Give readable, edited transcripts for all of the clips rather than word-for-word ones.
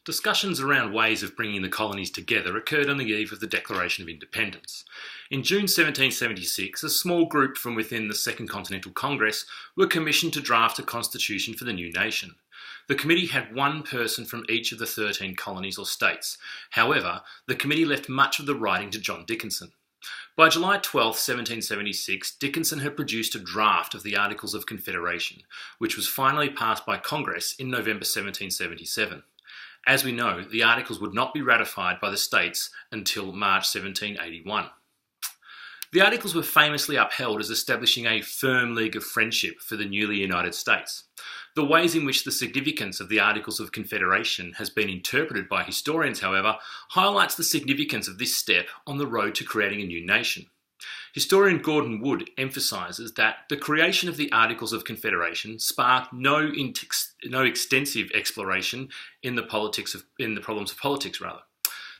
Discussions around ways of bringing the colonies together occurred on the eve of the Declaration of Independence. In June 1776, a small group from within the Second Continental Congress were commissioned to draft a constitution for the new nation. The committee had one person from each of the 13 colonies or states. However, the committee left much of the writing to John Dickinson. By July 12, 1776, Dickinson had produced a draft of the Articles of Confederation, which was finally passed by Congress in November 1777. As we know, the Articles would not be ratified by the states until March 1781. The Articles were famously upheld as establishing a firm league of friendship for the newly united states. The ways in which the significance of the Articles of Confederation has been interpreted by historians, however, highlights the significance of this step on the road to creating a new nation. Historian Gordon Wood emphasises that the creation of the Articles of Confederation sparked no extensive exploration in the problems of politics.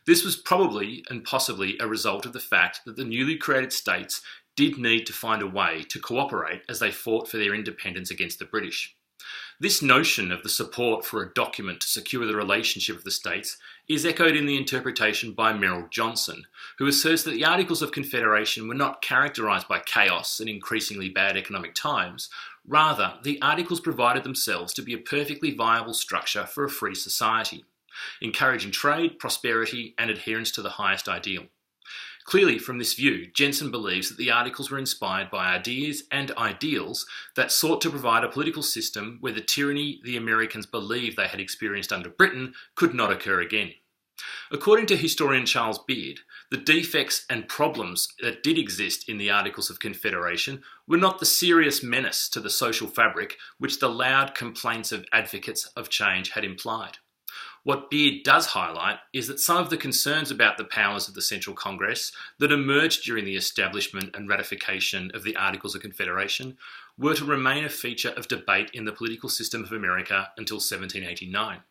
This was probably and possibly a result of the fact that the newly created states did need to find a way to cooperate as they fought for their independence against the British. This notion of the support for a document to secure the relationship of the states is echoed in the interpretation by Merrill Johnson, who asserts that the Articles of Confederation were not characterised by chaos and increasingly bad economic times. Rather, the Articles provided themselves to be a perfectly viable structure for a free society, encouraging trade, prosperity, and adherence to the highest ideal. Clearly, from this view, Jensen believes that the Articles were inspired by ideas and ideals that sought to provide a political system where the tyranny the Americans believed they had experienced under Britain could not occur again. According to historian Charles Beard, the defects and problems that did exist in the Articles of Confederation were not the serious menace to the social fabric which the loud complaints of advocates of change had implied. What Beard does highlight is that some of the concerns about the powers of the Central Congress that emerged during the establishment and ratification of the Articles of Confederation were to remain a feature of debate in the political system of America until 1789.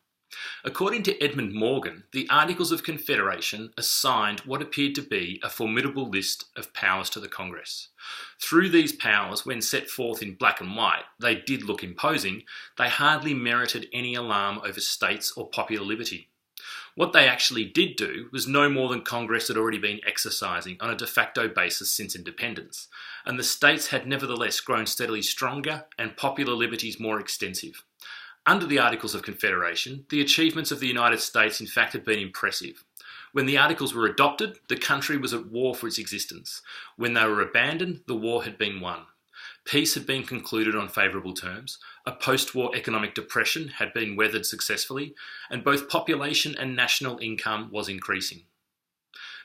According to Edmund Morgan, the Articles of Confederation assigned what appeared to be a formidable list of powers to the Congress. Through these powers, when set forth in black and white, they did look imposing. They hardly merited any alarm over states or popular liberty. What they actually did do was no more than Congress had already been exercising on a de facto basis since independence, and the states had nevertheless grown steadily stronger and popular liberties more extensive. Under the Articles of Confederation, the achievements of the United States in fact had been impressive. When the Articles were adopted, the country was at war for its existence. When they were abandoned, the war had been won. Peace had been concluded on favourable terms, a post-war economic depression had been weathered successfully, and both population and national income was increasing.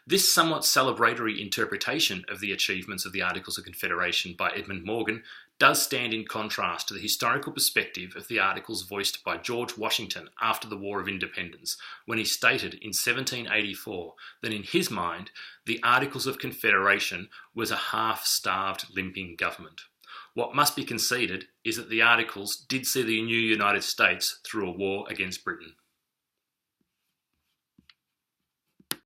This somewhat celebratory interpretation of the achievements of the Articles of Confederation by Edmund Morgan does stand in contrast to the historical perspective of the Articles voiced by George Washington after the War of Independence, when he stated in 1784 that in his mind, the Articles of Confederation was a half-starved, limping government. What must be conceded is that the Articles did see the new United States through a war against Britain.